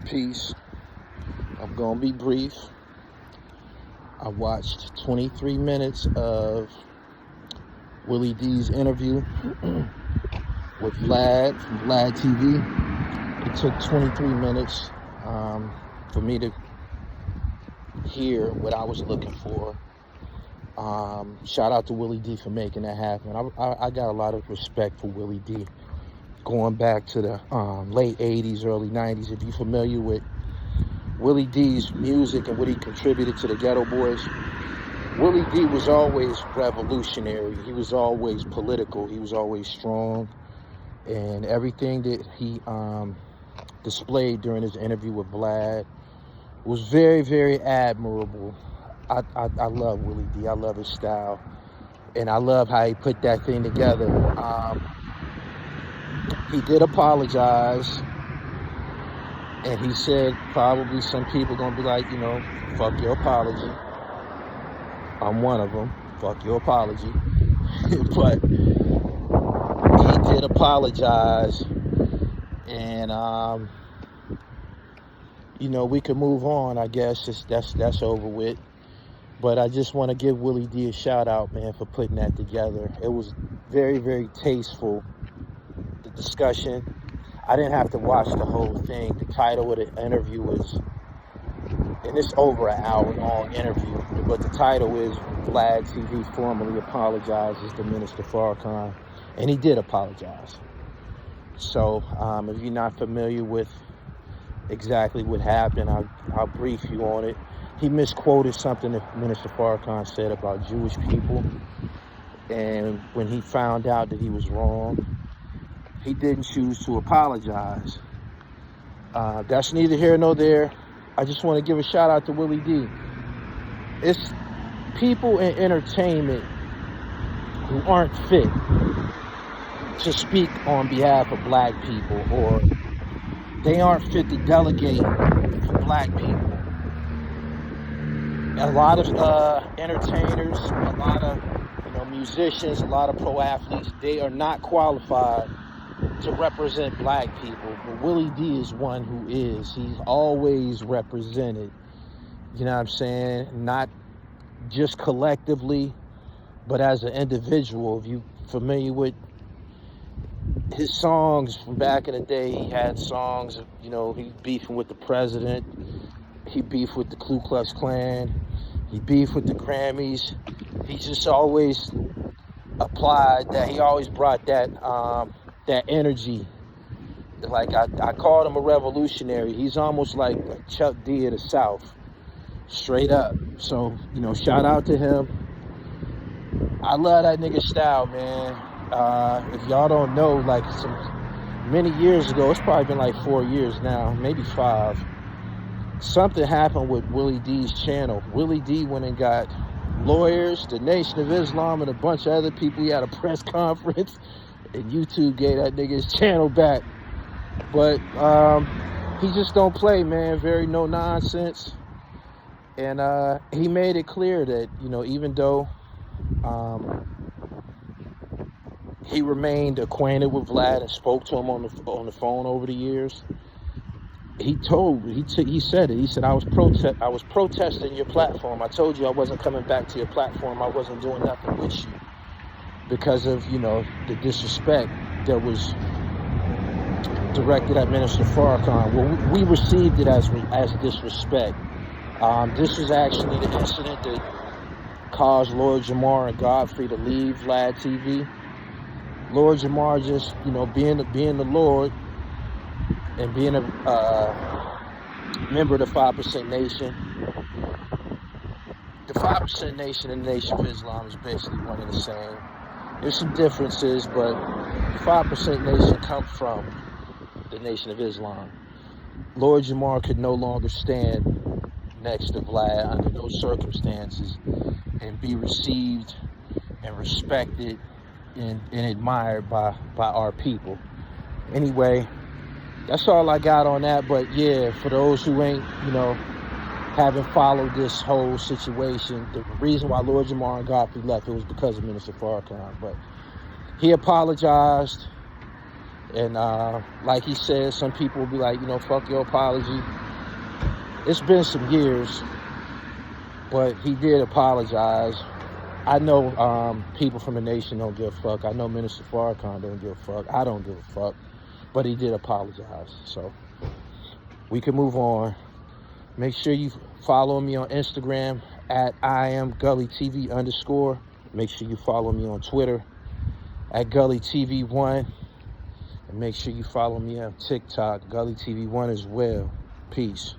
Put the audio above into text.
Peace. I'm gonna be brief. I watched 23 minutes of Willie D's interview with Vlad from Vlad TV. It took 23 minutes for me to hear what I was looking for. Shout out to Willie D for making that happen. I got a lot of respect for Willie D. Going back to the late 80s, early 90s. If you're familiar with Willie D's music and what he contributed to the Ghetto Boys, Willie D was always revolutionary. He was always political. He was always strong. And everything that he displayed during his interview with Vlad was very, very admirable. I love Willie D. I love his style. And I love how he put that thing together. He did apologize, and he said probably some people gonna be like, fuck your apology. I'm one of them. Fuck your apology. But he did apologize, and we can move on. I guess that's over with. But I just want to give Willie D a shout out, man, for putting that together. It was very, very tasteful. Discussion. I didn't have to watch the whole thing. The title of the interview was, and it's over an hour-long interview, but the title is Vlad TV formally apologizes to Minister Farrakhan, and he did apologize. So if you're not familiar with exactly what happened, I'll brief you on it. He misquoted something that Minister Farrakhan said about Jewish people, and when he found out that he was wrong, he didn't choose to apologize. That's neither here nor there. I just want to give a shout out to Willie D. It's people in entertainment who aren't fit to speak on behalf of black people, or they aren't fit to delegate for black people. A lot of entertainers, a lot of musicians, a lot of pro athletes, they are not qualified to represent black people, but Willie D is one who is. He's always represented, you know what I'm saying? Not just collectively, but as an individual. If you familiar with his songs from back in the day, he had songs, he beefing with the president, he beefed with the Ku Klux Klan, he beefed with the Grammys. He just always applied that, he always brought that energy. Like I called him a revolutionary. He's almost like a Chuck D of the South, straight up. So shout out to him. I love that nigga style, man. If y'all don't know, like many years ago, it's probably been like 4 years now, maybe 5. Something happened with Willie D's channel. Willie D went and got lawyers, the Nation of Islam, and a bunch of other people. He had a press conference. And YouTube gave that nigga his channel back. But he just don't play, man. Very no nonsense. And he made it clear that, even though he remained acquainted with Vlad and spoke to him on the phone over the years, he said it. He said, I was protesting your platform. I told you I wasn't coming back to your platform. I wasn't doing nothing with you, because of, the disrespect that was directed at Minister Farrakhan. Well, we received it as disrespect. This was actually the incident that caused Lord Jamar and Godfrey to leave Vlad TV. Lord Jamar just, being the Lord and being a member of the 5% Nation. The 5% Nation and the Nation of Islam is basically one and the same. There's some differences, but the 5% Nation come from the Nation of Islam. Lord Jamar could no longer stand next to Vlad under those circumstances and be received and respected and admired by our people. Anyway, that's all I got on that. But yeah, for those who ain't, haven't followed this whole situation, the reason why Lord Jamar and Godfrey left, it was because of Minister Farrakhan. But he apologized. And like he said, some people will be like, you know, fuck your apology. It's been some years, but he did apologize. I know people from the nation don't give a fuck. I know Minister Farrakhan don't give a fuck. I don't give a fuck. But he did apologize. So we can move on. Make sure you follow me on Instagram at IamGullyTV_. Make sure you follow me on Twitter at GullyTV1. And make sure you follow me on TikTok, GullyTV1 as well. Peace.